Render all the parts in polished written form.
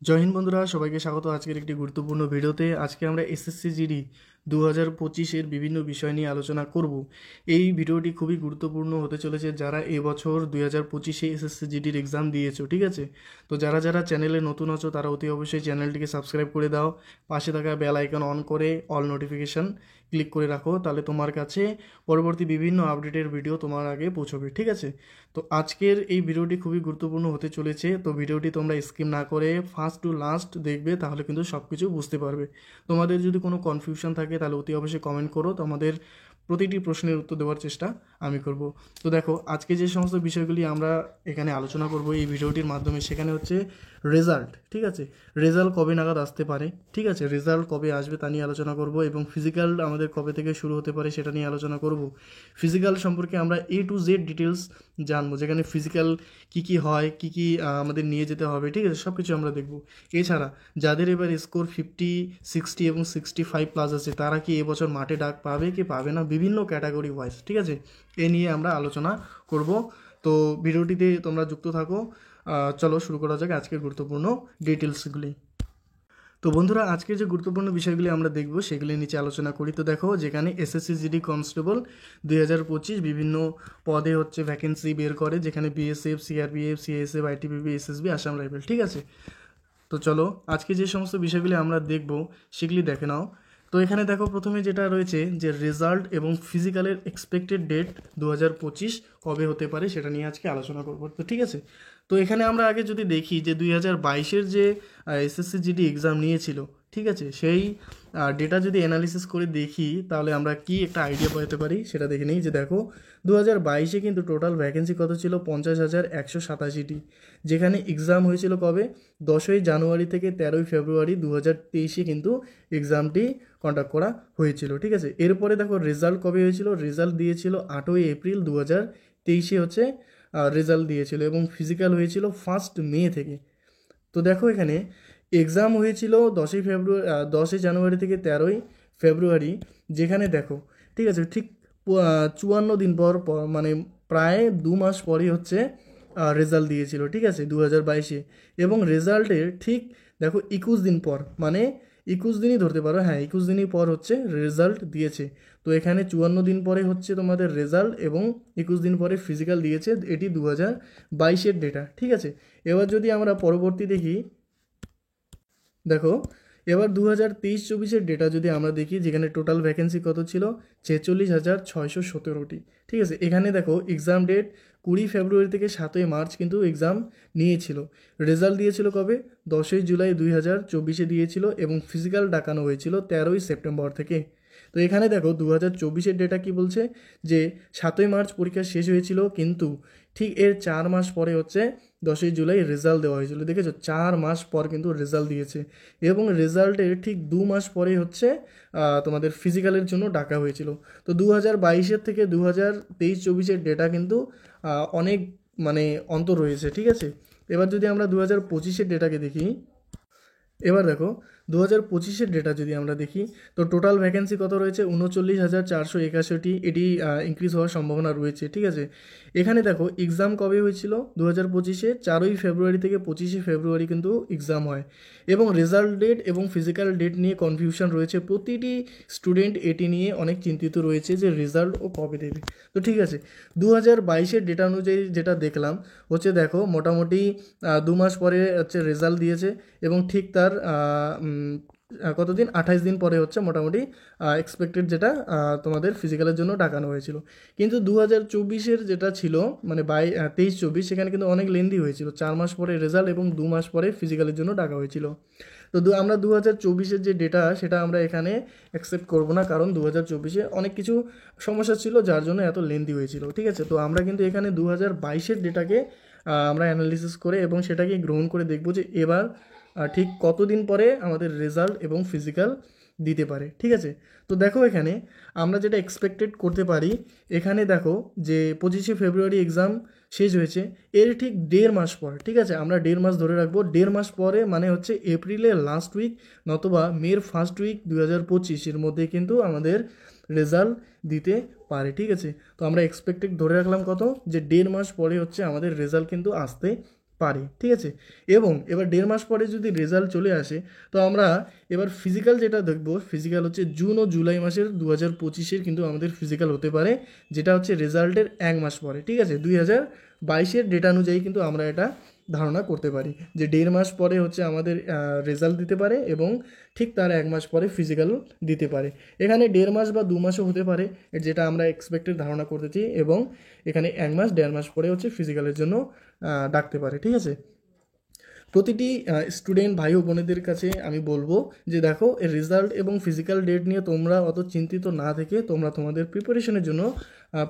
জয় হিন্দ বন্ধুরা, সবাইকে স্বাগত আজকের একটি গুরুত্বপূর্ণ ভিডিওতে। আজকে আমরা এসএসসি জিডি 2025-এর বিভিন্ন বিষয় নিয়ে আলোচনা করব। এই ভিডিওটি খুবই গুরুত্বপূর্ণ হতে চলেছে যারা এবছর 2025-এ এসএসসি জিডির এক্সাম দিয়েছো, ঠিক আছে? তো যারা যারা চ্যানেলে নতুন আছো তারা অতি অবশ্যই চ্যানেলটিকে সাবস্ক্রাইব করে দাও, পাশে থাকা বেল আইকন অন করে অল নোটিফিকেশান ক্লিক করে রাখো, তাহলে তোমার কাছে পরবর্তী বিভিন্ন আপডেটের ভিডিও তোমার আগে পৌঁছবে, ঠিক আছে? তো আজকের এই ভিডিওটি খুবই গুরুত্বপূর্ণ হতে চলেছে, তো ভিডিওটি তোমরা স্কিপ না করে ফার্স্ট টু লাস্ট দেখবে, তাহলে কিন্তু সব কিছু বুঝতে পারবে। তোমাদের যদি কোনো কনফিউশন থাকে তাহলে অতি অবশ্যই কমেন্ট করো, তোমাদের প্রতিটি প্রশ্নের উত্তর দেওয়ার চেষ্টা আমি করব। তো দেখো, আজকে যে সমস্ত বিষয়গুলি আমরা এখানে আলোচনা করব এই ভিডিওটির মাধ্যমে, সেখানে হচ্ছে রেজাল্ট, ঠিক আছে? রেজাল্ট কবে নাগাদ আসতে পারে, ঠিক আছে? রেজাল্ট কবে আসবে তা নিয়ে আলোচনা করব, এবং ফিজিক্যাল আমাদের কবে থেকে শুরু হতে পারে সেটা নিয়ে আলোচনা করব। ফিজিক্যাল সম্পর্কে আমরা A to Z ডিটেলস জানবো, যেখানে ফিজিক্যাল কী কী হয়, কী কী আমাদের নিয়ে যেতে হবে, ঠিক আছে? সব কিছু আমরা দেখব। এছাড়া যাদের এবার স্কোর 50, 60 এবং 65+ আছে, তারা কি এবছর মাঠে ডাক পাবে কি পাবে না, বিভিন্ন ক্যাটাগরি ওয়াইজ, ঠিক আছে? এ নিয়ে আমরা আলোচনা করব। তো ভিডিওটিতে তোমরা যুক্ত থাকো। চলো শুরু করা যাক আজকের গুরুত্বপূর্ণ ডিটেলসগুলি। তো বন্ধুরা, আজকের যে গুরুত্বপূর্ণ বিষয়গুলি আমরা দেখব সেগুলি নিচে আলোচনা করি। তো দেখো, যেখানে এসএসসি জিডি কনস্টেবল 2025 বিভিন্ন পদে হচ্ছে ভ্যাকেন্সি বের করে, যেখানে BSF, CRPF, CSF, ITBP, SSB, Assam rifle, ঠিক আছে? তো চলো আজকে যে সমস্ত বিষয়গুলি আমরা দেখব সেগুলি দেখে নাও। তো এখানে দেখো, প্রথমে যেটা রয়েছে যে রেজাল্ট এবং ফিজিক্যালের এক্সপেক্টেড ডেট 2025 কবে হতে পারে সেটা নিয়ে আজকে আলোচনা করব। তো ঠিক আছে, তো এখানে আমরা আগে যদি দেখি যে 2022-এর যে এসএসসি জিডি এক্সাম নিয়েছিল, ঠিক আছে, সেই ডেটা যদি অ্যানালিসিস করে দেখি তাহলে আমরা কি একটা আইডিয়া পেতে পারি সেটা দেখে নিই। যে দেখো, 2022-এ কিন্তু টোটাল ভ্যাকেন্সি কত ছিল? 50,187টি, যেখানে এক্সাম হয়েছিল কবে? 10ই জানুয়ারি থেকে 13ই ফেব্রুয়ারি 2023-এ কিন্তু এক্সামটি কন্ডাক্ট করা হয়েছিল, ঠিক আছে? এরপরে দেখো রেজাল্ট কবে হয়েছিল? রেজাল্ট দিয়েছিল 8ই এপ্রিল 2023-এ হচ্ছে রেজাল্ট দিয়েছিল, এবং ফিজিক্যাল হয়েছিল 1 মে থেকে। তো দেখো, এখানে এক্সাম হয়েছিল 10ই জানুয়ারি থেকে 13ই ফেব্রুয়ারি, যেখানে দেখো, ঠিক আছে, ঠিক 54 দিন পর মানে প্রায় 2 মাস পরই হচ্ছে রেজাল্ট দিয়েছিল, ঠিক আছে, 2022-এ। এবং রেজাল্টের ঠিক দেখো 21 দিন পর, মানে 21 দিনই ধরতে পারো, হ্যাঁ 21 দিনই পর হচ্ছে রেজাল্ট দিয়েছে। তো এখানে 54 দিন পরে হচ্ছে তোমাদের রেজাল্ট, এবং 21 দিন পরে ফিজিক্যাল দিয়েছে। এটি 2022-এর ডেটা, ঠিক আছে? এবার যদি আমরা পরবর্তী দেখি, দেখো এবার 2023-24-এর ডেটা যদি আমরা দেখি, যেখানে টোটাল ভ্যাকেন্সি কত ছিল? 46,617টি, ঠিক আছে? এখানে দেখো এক্সাম ডেট 20 ফেব্রুয়ারি থেকে 7ই মার্চ কিন্তু এক্সাম নিয়েছিল। রেজাল্ট দিয়েছিল কবে? 10ই জুলাই 2024-এ দিয়েছিল, এবং ফিজিক্যাল ডাকানো হয়েছিল 13ই সেপ্টেম্বর থেকে। তো এখানে দেখো 2024-এর ডেটা কি বলছে? যে 7ই মার্চ পরীক্ষা শেষ হয়েছিল, কিন্তু ঠিক এর 4 মাস পরে হচ্ছে 10ই জুলাই রেজাল্ট দেওয়া হয়েছিল। দেখেছো, 4 মাস পর কিন্তু রেজাল্ট দিয়েছে, এবং রেজাল্টের ঠিক 2 মাস পরে হচ্ছে তোমাদের ফিজিক্যালের জন্য ডাকা হয়েছিল। তো 2022-এর থেকে 2023-24-এর ডেটা কিন্তু অনেক মানে অন্তর রয়েছে, ঠিক আছে? এবার যদি আমরা 2025-এর ডেটাকে দেখি, এবার দেখো 2025-এর ডেটা যদি আমরা দেখি, তো টোটাল ভ্যাকেন্সি কত রয়েছে? 39,481। এটি ইনক্রিজ হওয়ার সম্ভাবনা রয়েছে, ঠিক আছে? এখানে দেখো এক্সাম কবে হয়েছিল 2025-এ? 4ই ফেব্রুয়ারি থেকে 25শে ফেব্রুয়ারি কিন্তু এক্সাম হয়, এবং রেজাল্ট ডেট এবং ফিজিক্যাল ডেট নিয়ে কনফিউশন রয়েছে। প্রতিটি স্টুডেন্ট এটি নিয়ে অনেক চিন্তিত রয়েছে যে রেজাল্ট ও কবে দেবে। তো ঠিক আছে, 2022-এর ডেটা অনুযায়ী যেটা দেখলাম হচ্ছে, দেখো মোটামুটি 2 মাস পরে হচ্ছে রেজাল্ট দিয়েছে, এবং ঠিক তার কতদিন, 28 দিন পরে হচ্ছে মোটামুটি এক্সপেক্টেড যেটা তোমাদের ফিজিক্যালের জন্য ডাকানো হয়েছিল। কিন্তু 2024-এর যেটা ছিল, মানে 23-24, সেখানে কিন্তু অনেক লেন্দি হয়েছিল। 4 মাস পরে রেজাল্ট এবং 2 মাস পরে ফিজিক্যালের জন্য ডাকা হয়েছিল। তো আমরা 2024-এর যে ডেটা সেটা আমরা এখানে অ্যাকসেপ্ট করব না, কারণ 2024-এ অনেক কিছু সমস্যা ছিল যার জন্য এত লেন্দি হয়েছিল, ঠিক আছে? তো আমরা কিন্তু এখানে 2022-এর ডেটাকে আমরা অ্যানালিসিস করে এবং সেটাকে গ্রহণ করে দেখব যে এবার ঠিক কতদিন পরে আমাদের রেজাল্ট এবং ফিজিক্যাল দিতে পারে, ঠিক আছে? তো দেখো, এখানে আমরা যেটা এক্সপেক্টেড করতে পারি, এখানে দেখো যে 25শে ফেব্রুয়ারি এক্সাম শেষ হয়েছে, এর ঠিক 1.5 মাস পর, ঠিক আছে, আমরা 1.5 মাস ধরে রাখবো। 1.5 মাস পরে মানে হচ্ছে এপ্রিলের লাস্ট উইক নতুবা মের ফার্স্ট উইক 2025-এর মধ্যে কিন্তু আমাদের রেজাল্ট দিতে পারে, ঠিক আছে? তো আমরা এক্সপেক্টেড ধরে রাখলাম কত, যে 1.5 মাস পরে হচ্ছে আমাদের রেজাল্ট কিন্তু আসতে পারে, ঠিক আছে। এবং এবার 1.5 মাস পরে যদি রেজাল্ট চলে আসে, তো আমরা এবার ফিজিক্যাল যেটা দেখবো, ফিজিক্যাল হচ্ছে জুন ও জুলাই মাসের 2025-এর কিন্তু আমাদের ফিজিক্যাল হতে পারে, যেটা হচ্ছে রেজাল্টের 1 মাস পরে, ঠিক আছে। 2022-এর ডেটা অনুযায়ী কিন্তু আমরা এটা ধারণা করতে পারি যে 1.5 মাস পরে হচ্ছে আমাদের রেজাল্ট দিতে পারে এবং ঠিক তার 1 মাস পরে ফিজিক্যাল দিতে পারে। এখানে 1.5 মাস বা 2 মাসও হতে পারে, যেটা আমরা এক্সপেক্টেড ধারণা করতেছি, এবং এখানে 1 মাস 1.5 মাস পরে হচ্ছে ফিজিক্যালের জন্য ডাকতে পারে, ঠিক আছে। প্রতিটি স্টুডেন্ট ভাই ও বোনেদের কাছে আমি বলবো যে দেখো, এর রেজাল্ট এবং ফিজিক্যাল ডেট নিয়ে তোমরা অত চিন্তিত না থেকে তোমরা তোমাদের প্রিপারেশনের জন্য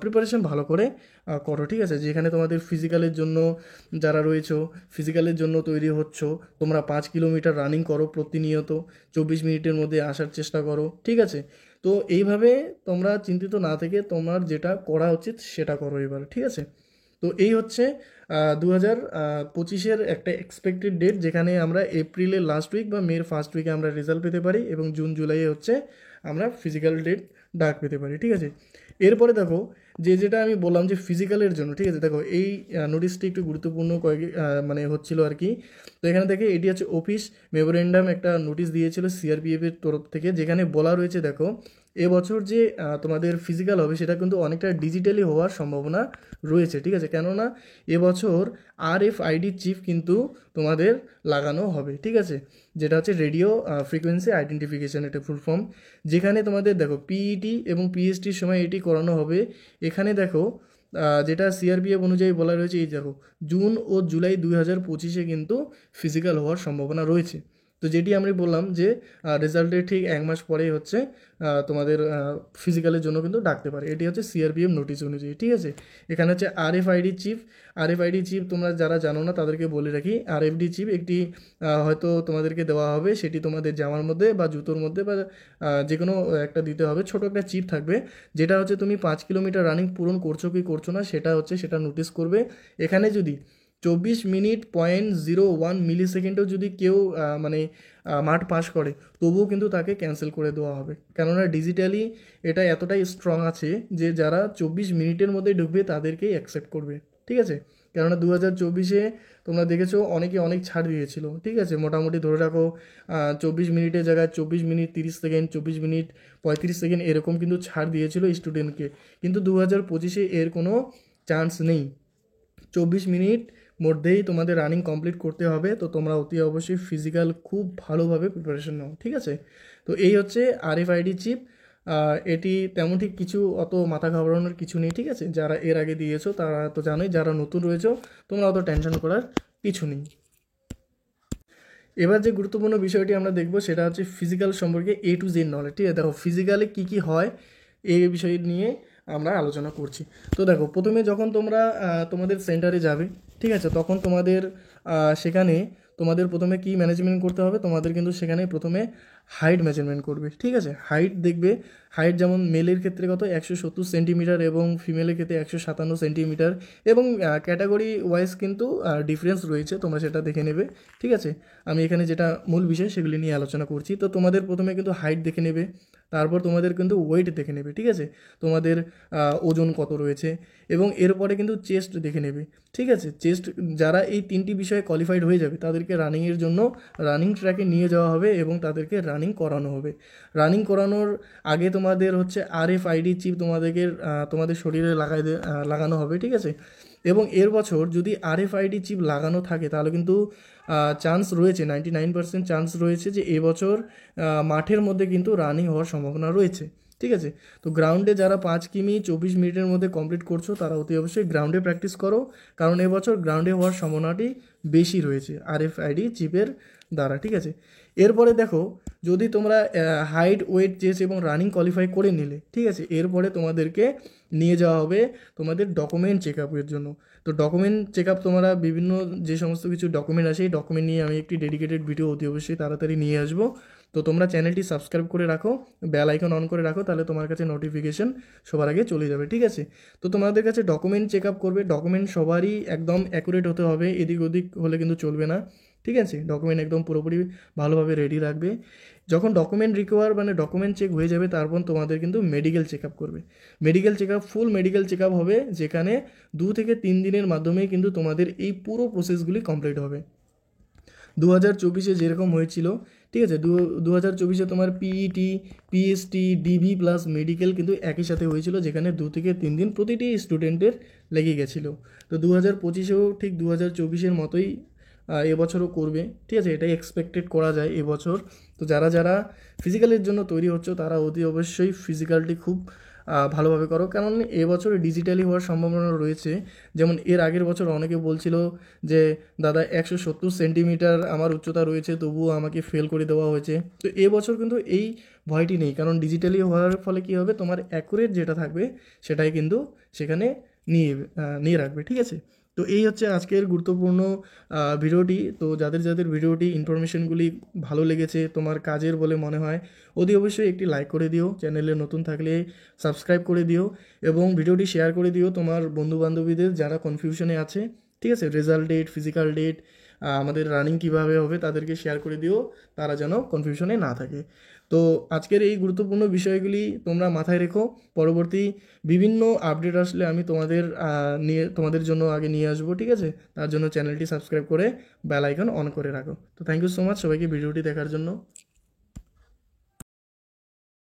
প্রিপারেশন ভালো করে করো, ঠিক আছে। যেখানে তোমাদের ফিজিক্যালের জন্য যারা রয়েছো, ফিজিক্যালের জন্য তৈরি হচ্ছ, তোমরা 5 কিলোমিটার রানিং করো প্রতিনিয়ত, 24 মিনিটের মধ্যে আসার চেষ্টা করো, ঠিক আছে। তো এইভাবে তোমরা চিন্তিত না থেকে তোমার যেটা করা উচিত সেটা করো এবার, ঠিক আছে। তো এই হচ্ছে 2025-এর একটা এক্সপেক্টেড ডেট, যেখানে আমরা এপ্রিলের লাস্ট উইক বা মের ফার্স্ট উইকে আমরা রেজাল্ট পেতে পারি, এবং জুন জুলাইয়ে হচ্ছে আমরা ফিজিক্যাল ডেট ডাক পেতে পারি, ঠিক আছে। এরপরে দেখো, যেটা আমি বললাম যে ফিজিক্যালের জন্য, ঠিক আছে, দেখো এই নোটিশটি একটু গুরুত্বপূর্ণ মানে হচ্ছিল আর কি। তো এখানে থেকে এটি হচ্ছে অফিস মেমোরেন্ডাম একটা নোটিশ দিয়েছিল সিআরপিএফের তরফ থেকে, যেখানে বলা রয়েছে দেখো, এবছর যে তোমাদের ফিজিক্যাল হবে সেটা কিন্তু অনেকটা ডিজিটালি হওয়ার সম্ভাবনা রয়েছে, ঠিক আছে। কেননা এবছর RFID চিপ কিন্তু তোমাদের লাগানো হবে, ঠিক আছে, যেটা হচ্ছে রেডিও ফ্রিকোয়েন্সি আইডেন্টিফিকেশান, এটা ফুল ফর্ম। যেখানে তোমাদের দেখো পিইটি এবং পিএসটির সময় এটি করানো হবে। এখানে দেখো যেটা সিআরপিএফ অনুযায়ী বলা রয়েছে, এই দেখো জুন ও জুলাই 2025-এ কিন্তু ফিজিক্যাল হওয়ার সম্ভাবনা রয়েছে। তো যেটি আমি বললাম যে রেজাল্টের ঠিক 1 মাস পরেই হচ্ছে তোমাদের ফিজিক্যালের জন্য কিন্তু ডাকতে পারে, এটি হচ্ছে সিআরপিএফ নোটিশ অনুযায়ী, ঠিক আছে। এখানে হচ্ছে আরএফআইডি চিপ তোমরা যারা জানো না তাদেরকে বলে রাখি, আরএফডি চিপ একটি হয়তো তোমাদেরকে দেওয়া হবে, সেটি তোমাদের জামার মধ্যে বা জুতোর মধ্যে বা যে কোনো একটা দিতে হবে, ছোটো একটা চিপ থাকবে, যেটা হচ্ছে তুমি 5 কিলোমিটার রানিং পূরণ করছো কি করছো না সেটা নোটিস করবে। এখানে যদি 24 মিনিট 0.01 মিলি সেকেন্ডেও যদি কেউ মানে মাঠ পাস করে, তবুও কিন্তু তাকে ক্যান্সেল করে দেওয়া হবে, কেননা ডিজিটালি এটা এতটাই স্ট্রং আছে যে যারা 24 মিনিটের মধ্যে ঢুকবে তাদেরকেই অ্যাকসেপ্ট করবে, ঠিক আছে। কেননা 2024-এ তোমরা দেখেছো অনেকে অনেক ছাড় দিয়েছিল, ঠিক আছে, মোটামুটি ধরে রাখো 24 মিনিটের জায়গায় 24 মিনিট 30 সেকেন্ড, 24 মিনিট 35 সেকেন্ড এরকম কিন্তু ছাড় দিয়েছিল স্টুডেন্টকে। কিন্তু 2025-এ এর কোনো চান্স নেই, 24 মিনিট মধ্যেই তোমাদের রানিং কমপ্লিট করতে হবে। তো তোমরা অতি অবশ্যই ফিজিক্যাল খুব ভালোভাবে প্রিপারেশন নাও, ঠিক আছে। তো এই হচ্ছে RFID চিপ, এটি তেমন ঠিক কিছু অত মাথা ঘাবড়ানোর কিছু নেই, ঠিক আছে। যারা এর আগে দিয়েছো তারা তো জানোই, যারা নতুন রয়েছো তোমরা অত টেনশন করার কিছু নেই। এবার যে গুরুত্বপূর্ণ বিষয়টি আমরা দেখব সেটা হচ্ছে ফিজিক্যাল সম্পর্কে A to Z নলেজ, ঠিক আছে। দেখো ফিজিক্যালে কী কী হয় এই বিষয় নিয়ে আমরা আলোচনা করছি। তো দেখো, প্রথমে যখন তোমরা তোমাদের সেন্টারে যাবে, ঠিক আছে, তখন তোমাদের সেখানে তোমাদের প্রথমে কি ম্যানেজমেন্ট করতে হবে, তোমাদের কিন্তু সেখানে প্রথমে হাইট মেজারমেন্ট করবে, ঠিক আছে। হাইট দেখবে, হাইট যেমন মেলের ক্ষেত্রে কত 170 সেন্টিমিটার এবং ফিমেলের ক্ষেত্রে 157 সেন্টিমিটার, এবং ক্যাটাগরি ওয়াইজ কিন্তু ডিফারেন্স রয়েছে, তোমরা সেটা দেখে নেবে, ঠিক আছে। আমি এখানে যেটা মূল বিষয় সেগুলি নিয়ে আলোচনা করছি। তো তোমাদের প্রথমে কিন্তু হাইট দেখে নেবে, তারপর তোমাদের কিন্তু ওয়েট দেখে নেবে, ঠিক আছে, তোমাদের ওজন কত রয়েছে, এবং এরপরে কিন্তু চেস্ট দেখে নেবে, ঠিক আছে। চেস্ট যারা এই 3টি বিষয়ে কোয়ালিফাইড হয়ে যাবে তাদেরকে রানিংয়ের জন্য রানিং ট্র্যাকে নিয়ে যাওয়া হবে এবং তাদেরকে রানিং করানো হবে। রানিং করানোর আগে তোমাদের হচ্ছে RFID চিপ তোমাদের শরীরে লাগানো হবে, ঠিক আছে। এবং এর বছর যদি RFID চিপ লাগানো থাকে তাহলে কিন্তু চান্স রয়েছে, 99% চান্স রয়েছে যে এবছর মাঠের মধ্যে কিন্তু রানিং হওয়ার সম্ভাবনা রয়েছে, ঠিক আছে। তো গ্রাউন্ডে যারা 5 কিমি 24 মিনিটের মধ্যে কমপ্লিট করছো তারা অতি অবশ্যই গ্রাউন্ডে প্র্যাকটিস করো, কারণ এবছর গ্রাউন্ডে হওয়ার সম্ভাবনাটি বেশি রয়েছে RFID চিপের দ্বারা, ঠিক আছে। এরপরে দেখো, যদি তোমরা হাইট ওয়েট চেস্ট এবং রানিং কোয়ালিফাই করে নিলে, ঠিক আছে, এরপরে তোমাদেরকে নিয়ে যাওয়া হবে তোমাদের ডকুমেন্ট চেক আপের জন্য। তো ডকুমেন্ট চেক আপ তোমরা বিভিন্ন যে সমস্ত কিছু ডকুমেন্ট আছে এই ডকুমেন্ট নিয়ে আমি একটি ডেডিকেটেড ভিডিও অতি অবশ্যই তাড়াতাড়ি নিয়ে আসবো। তো তোমরা চ্যানেলটি সাবস্ক্রাইব করে রাখো, বেল আইকন অন করে রাখো, তাহলে তোমার কাছে নোটিফিকেশন সবার আগে চলে যাবে, ঠিক আছে। তো তোমাদের কাছে ডকুমেন্ট চেক আপ করবে, ডকুমেন্ট সবারই একদম অ্যাকুরেট হতে হবে, এদিক ওদিক হলে কিন্তু চলবে না। ঠিক আছে, ডকুমেন্ট একদম পুরোপুরি ভালোভাবে রেডি রাখবে। যখন ডকুমেন্ট মানে ডকুমেন্ট চেক হয়ে যাবে, তারপর তোমাদের কিন্তু মেডিকেল চেক আপ করবে। মেডিকেল চেক আপ, ফুল মেডিকেল চেক আপ হবে, যেখানে 2 থেকে 3 দিনের মাধ্যমেই কিন্তু তোমাদের এই পুরো প্রসেসগুলি কমপ্লিট হবে। 2024-এ যেরকম হয়েছিল, ঠিক আছে, 2024-এ তোমার PET, PST, DB plus medical কিন্তু একই সাথে হয়েছিল, যেখানে 2 থেকে 3 দিন প্রতিটি স্টুডেন্টের লেগে গেছিলো। তো 2025-এও ঠিক 2024-এর মতোই এবছরও করবে, ঠিক আছে, এটাই এক্সপেক্টেড করা যায় এবছর। তো যারা যারা ফিজিক্যালের জন্য তৈরি হচ্ছে, তারা অতি অবশ্যই ফিজিক্যালটি খুব ভালোভাবে করো, কারণ এবছর ডিজিটালি হওয়ার সম্ভাবনা রয়েছে। যেমন এর আগের বছর অনেকে বলছিল যে দাদা 170 সেন্টিমিটার আমার উচ্চতা রয়েছে, তবুও আমাকে ফেল করে দেওয়া হয়েছে। তো এবছর কিন্তু এই ভয়টি নেই, কারণ ডিজিটালি হওয়ার ফলে কী হবে, তোমার অ্যাকুরেট যেটা থাকবে সেটাই কিন্তু সেখানে নিয়ে রাখবে, ঠিক আছে। তো এই হচ্ছে আজকের গুরুত্বপূর্ণ ভিডিওটি। তো যাদের যাদের ভিডিওটি ইনফরমেশনগুলি ভালো লেগেছে, তোমার কাজের বলে মনে হয়, অতি অবশ্যই একটি লাইক করে দিও, চ্যানেলে নতুন থাকলে সাবস্ক্রাইব করে দিও, এবং ভিডিওটি শেয়ার করে দিও তোমার বন্ধুবান্ধবীদের যারা কনফিউশনে আছে, ঠিক আছে। রেজাল্ট ডেট, ফিজিক্যাল ডেট, আমাদের রানিং কিভাবে হবে, তাদেরকে শেয়ার করে দিও, তারা যেন কনফিউশনে না থাকে। তো আজকের এই গুরুত্বপূর্ণ বিষয়গুলি তোমরা মাথায় রেখো, পরবর্তী বিভিন্ন আপডেট আসলে আমি তোমাদের জন্য আগে নিয়ে আসবো, ঠিক আছে। তার জন্য চ্যানেলটি সাবস্ক্রাইব করে বেল আইকন অন করে রাখো। তো থ্যাংক ইউ সো মাচ সবাইকে ভিডিওটি দেখার জন্য।